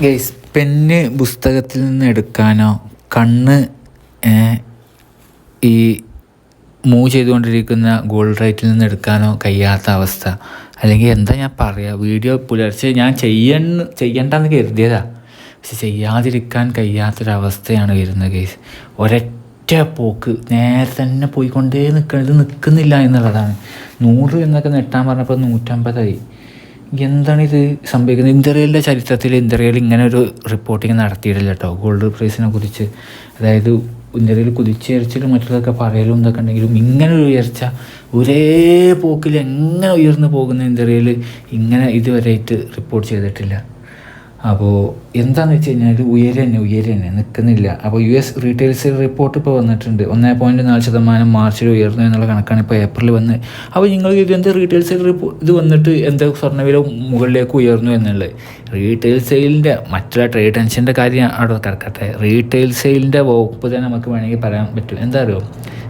Guys, pen പുസ്തകത്തിൽ നിന്ന് എടുക്കാനോ കണ്ണ് ഈ മൂവ് ചെയ്തുകൊണ്ടിരിക്കുന്ന ഗോൾഡ് റേറ്റിൽ നിന്ന് എടുക്കാനോ കഴിയാത്ത അവസ്ഥ. അല്ലെങ്കിൽ എന്താ ഞാൻ പറയുക, വീഡിയോ പുലർച്ചെ ഞാൻ ചെയ്യണ്ടെന്ന് കരുതിയതാണ്, പക്ഷെ ചെയ്യാതിരിക്കാൻ കഴിയാത്തൊരവസ്ഥയാണ് വരുന്നത് ഗൈസ്. ഒരൊറ്റ പോക്ക് നേരെ തന്നെ പോയിക്കൊണ്ടേ നിൽക്കുന്നില്ല എന്നുള്ളതാണ്. 100 എന്നൊക്കെ നെട്ടാൻ പറഞ്ഞപ്പോൾ 150ആയി. എന്താണിത് സംഭവിക്കുന്നത്? ഇന്ത്യയിലെ ചരിത്രത്തിൽ ഇന്ത്യയിൽ ഇങ്ങനെ ഒരു റിപ്പോർട്ടിങ് നടത്തിയിട്ടില്ല കേട്ടോ ഗോൾഡ് പ്രൈസിനെ കുറിച്ച്. അതായത് ഇന്ത്യയിൽ കുതിച്ചുയർച്ചലും മറ്റുള്ളതൊക്കെ പറയലും ഇതൊക്കെ ഉണ്ടെങ്കിലും ഇങ്ങനെ ഒരു ഉയർച്ച ഒരേ പോക്കിൽ എങ്ങനെ ഉയർന്നു പോകുന്ന ഇന്ത്യയിൽ ഇങ്ങനെ ഇതുവരെയായിട്ട് റിപ്പോർട്ട് ചെയ്തിട്ടില്ല. അപ്പോൾ എന്താണെന്ന് വെച്ച് കഴിഞ്ഞാൽ ഉയരെ തന്നെ നിൽക്കുന്നില്ല. അപ്പോൾ US റീറ്റെയിൽ സെയിൽ റിപ്പോർട്ട് ഇപ്പോൾ വന്നിട്ടുണ്ട്. 1.4% മാർച്ചിൽ ഉയർന്നു എന്നുള്ള കണക്കാണ് ഇപ്പോൾ ഏപ്രിൽ വന്ന്. അപ്പോൾ നിങ്ങൾ എന്ത് റീറ്റെയിൽ സെയിൽ ഇത് വന്നിട്ട് എന്താ സ്വർണ്ണവില മുകളിലേക്ക് ഉയർന്നു എന്നുള്ളത്? റീറ്റെയിൽ സെയിലിൻ്റെ മറ്റുള്ള ട്രേഡ് ടെൻഷൻ്റെ കാര്യം അവിടെ കിടക്കട്ടെ, റീറ്റെയിൽ സെയിലിൻ്റെ വകുപ്പ് തന്നെ നമുക്ക് വേണമെങ്കിൽ പറയാൻ പറ്റും. എന്താ അറിയോ,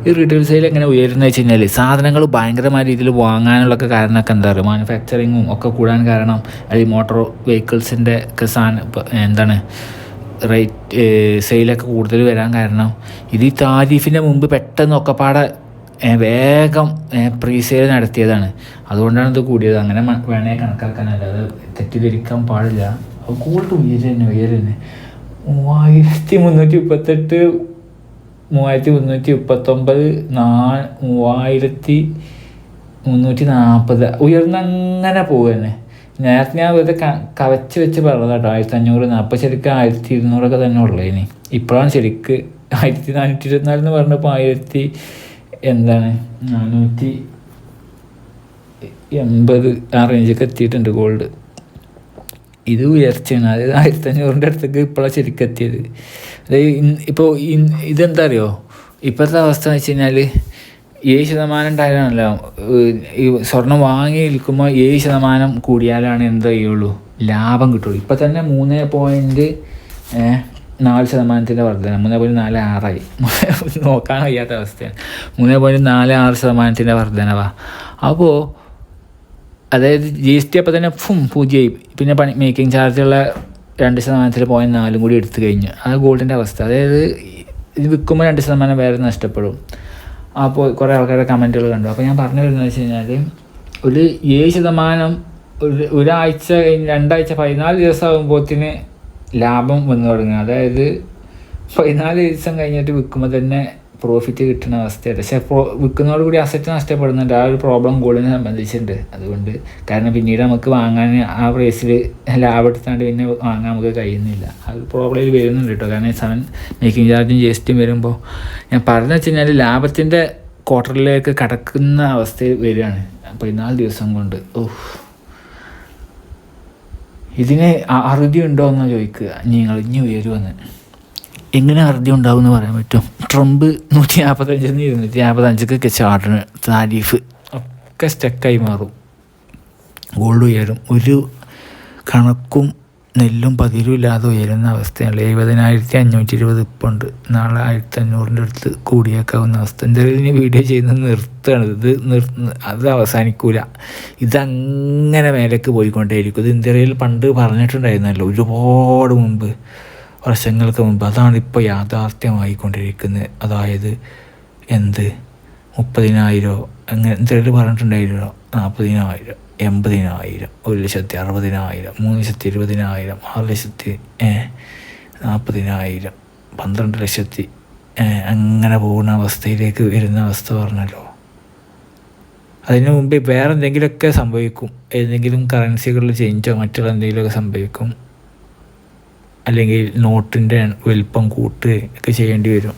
ഈ റീറ്റെയിൽ സെയിൽ എങ്ങനെ ഉയരുന്നത് വെച്ച് കഴിഞ്ഞാൽ സാധനങ്ങൾ ഭയങ്കരമായ രീതിയിൽ വാങ്ങാനുള്ളൊക്കെ കാരണമൊക്കെ എന്താ പറയുക, മാനുഫാക്ചറിങ്ങും ഒക്കെ കൂടാൻ കാരണം, അല്ലെങ്കിൽ മോട്ടോർ വെഹിക്കിൾസിൻ്റെ ഒക്കെ എന്താണ് റേറ്റ് സെയിലൊക്കെ കൂടുതൽ വരാൻ കാരണം ഇത് ഈ താരിഫിൻ്റെ മുമ്പ് പെട്ടെന്ന് ഒക്കെപ്പാടെ വേഗം പ്രീ സെയിൽ നടത്തിയതാണ്. അതുകൊണ്ടാണ് ഇത് കൂടിയത്. അങ്ങനെ വേണമെങ്കിൽ കണക്കാക്കാനല്ല, അത് തെറ്റിദ്ധരിക്കാൻ പാടില്ല. അപ്പോൾ ഗോൾഡ് ഉയരുതന്നെ 3338, 3339, 3340 ഉയർന്നങ്ങനെ പോകുക തന്നെ. നേരത്തെ ഞാൻ വെറുതെ കവച്ച് വെച്ച് പറഞ്ഞത് കേട്ടോ 1500. അപ്പോൾ ശരിക്കും 1200 തന്നെ ഉള്ളൂ. ഇനി ഇപ്പോഴാണ് ശരിക്ക് 1424 എന്ന് പറഞ്ഞപ്പോൾ 480 ആ റേഞ്ചൊക്കെ എത്തിയിട്ടുണ്ട് ഗോൾഡ്. ഇത് ഉയർച്ചയാണ്. അതായത് 1500 അടുത്തേക്ക് ഇപ്പോഴാണ് ശരിക്കും എത്തിയത്. അതായത് ഇപ്പോൾ ഇതെന്താ അറിയോ, ഇപ്പോഴത്തെ അവസ്ഥ എന്ന് വെച്ച് കഴിഞ്ഞാൽ 7% ഉണ്ടായാലാണല്ലോ ഈ സ്വർണം വാങ്ങി വിൽക്കുമ്പോൾ 7% കൂടിയാലാണ് എന്താ ചെയ്യുള്ളൂ, ലാഭം കിട്ടുള്ളൂ. ഇപ്പം തന്നെ 3.4% വർധന, 3.46ആയി. നോക്കാൻ കഴിയാത്ത അവസ്ഥയാണ്. 3.46% വർധനവാ. അപ്പോൾ അതായത് GST അപ്പം തന്നെ 0 ആയി. പിന്നെ മേക്കിംഗ് ചാർജുള്ള 2% 0.4 കൂടി എടുത്തു കഴിഞ്ഞു. അത് ഗോൾഡിൻ്റെ അവസ്ഥ. അതായത് ഇത് വിൽക്കുമ്പോൾ 2% വേറെ നഷ്ടപ്പെടും. അപ്പോൾ കുറേ ആൾക്കാരുടെ കമൻറ്റുകൾ കണ്ടു. അപ്പോൾ ഞാൻ പറഞ്ഞു വരുന്നത് വെച്ച് കഴിഞ്ഞാൽ ഒരു 7% ഒരാഴ്ച കഴിഞ്ഞ് 2 ആഴ്ച 14 ദിവസം ആകുമ്പോഴത്തേന് ലാഭം വന്നു തുടങ്ങുക. അതായത് 14 ദിവസം കഴിഞ്ഞിട്ട് വിൽക്കുമ്പോൾ തന്നെ പ്രോഫിറ്റ് കിട്ടുന്ന അവസ്ഥയാണ്. പക്ഷേ വിൽക്കുന്നതോടുകൂടി അസറ്റ് നഷ്ടപ്പെടുന്നുണ്ട്. ആ ഒരു പ്രോബ്ലം ഗോൾഡിനെ സംബന്ധിച്ചിട്ടുണ്ട്. അതുകൊണ്ട് കാരണം പിന്നീട് നമുക്ക് വാങ്ങാൻ ആ പ്രൈസിൽ ലാഭം എടുത്താണ്ട് പിന്നെ വാങ്ങാൻ നമുക്ക് കഴിയുന്നില്ല. ആ ഒരു പ്രോബ്ലം വരുന്നുണ്ട് കേട്ടോ. കാരണം 7 മേക്കിംഗ് ചാർജും GST വരുമ്പോൾ ഞാൻ പറഞ്ഞു വെച്ച് കഴിഞ്ഞാൽ ലാഭത്തിൻ്റെ ക്വാർട്ടറിലേക്ക് കടക്കുന്ന അവസ്ഥയിൽ വരികയാണ് 14 ദിവസം കൊണ്ട്. ഇതിന് അറുതി ഉണ്ടോ എന്ന് ചോദിക്കുക നിങ്ങൾ. ഇനി ഉയരുമെന്ന് എങ്ങനെ അറുതി ഉണ്ടാവും എന്ന് പറയാൻ പറ്റും? ട്രംപ് 145 255 ചാർജ് താരിഫ് ഒക്കെ സ്റ്റക്കായി മാറും. ഗോൾഡ് ഉയരും. ഒരു കണക്കും നെല്ലും പതിരും ഇല്ലാതെ ഉയരുന്ന അവസ്ഥയാണ്. 70,520 ഇപ്പോൾ ഉണ്ട്. നാളെ 1500 അടുത്ത് കൂടിയേക്കാവുന്ന അവസ്ഥ. എന്തായാലും ഇനി വീഡിയോ ചെയ്യുന്നത് നിർത്തുകയാണ്. അത് അവസാനിക്കൂല. ഇതങ്ങനെ മേലേക്ക് പോയിക്കൊണ്ടേയിരിക്കും. ഇത് ഇന്ത്യയിൽ പണ്ട് പറഞ്ഞിട്ടുണ്ടായിരുന്നല്ലോ ഒരുപാട് മുമ്പ്, വർഷങ്ങൾക്ക് മുമ്പ്. അതാണ് ഇപ്പോൾ യാഥാർത്ഥ്യമായിക്കൊണ്ടിരിക്കുന്നത്. അതായത് 30,000 അങ്ങനെ എന്തെങ്കിലും പറഞ്ഞിട്ടുണ്ടായിരുന്നോ, 40,000, 80,000, 1,60,000, 3,20,000, 6,40,000, 12,00,000 അങ്ങനെ പോകുന്ന അവസ്ഥയിലേക്ക് വരുന്ന അവസ്ഥ പറഞ്ഞല്ലോ. അതിന് മുമ്പ് വേറെ എന്തെങ്കിലുമൊക്കെ സംഭവിക്കും. ഏതെങ്കിലും കറൻസികളിൽ ചേഞ്ചോ മറ്റുള്ള എന്തെങ്കിലുമൊക്കെ സംഭവിക്കും. അല്ലെങ്കിൽ നോട്ടിൻ്റെ വലിപ്പം കൂട്ടുകയൊക്കെ ചെയ്യേണ്ടി വരും.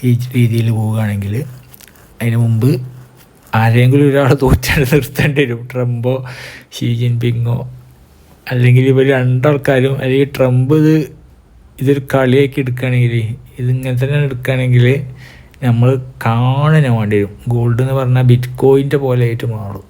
ഈ രീതിയിൽ പോവുകയാണെങ്കിൽ അതിന് മുമ്പ് ആരെങ്കിലും ഒരാൾ തോറ്റാണ് നിർത്തേണ്ടി വരും. ട്രംപോ ഷീ ജിൻപിങ്ങോ, അല്ലെങ്കിൽ ഇവർ രണ്ടാൾക്കാരും. അല്ലെങ്കിൽ ട്രംപ് ഇതൊരു കളിയാക്കി എടുക്കുകയാണെങ്കിൽ, ഇതിങ്ങനെ തന്നെ എടുക്കുകയാണെങ്കിൽ നമ്മൾ കാണാൻ വേണ്ടി വരും. ഗോൾഡ് എന്ന് പറഞ്ഞാൽ ബിറ്റ് കോയിൻ്റെ പോലെ ആയിട്ട് മാറും.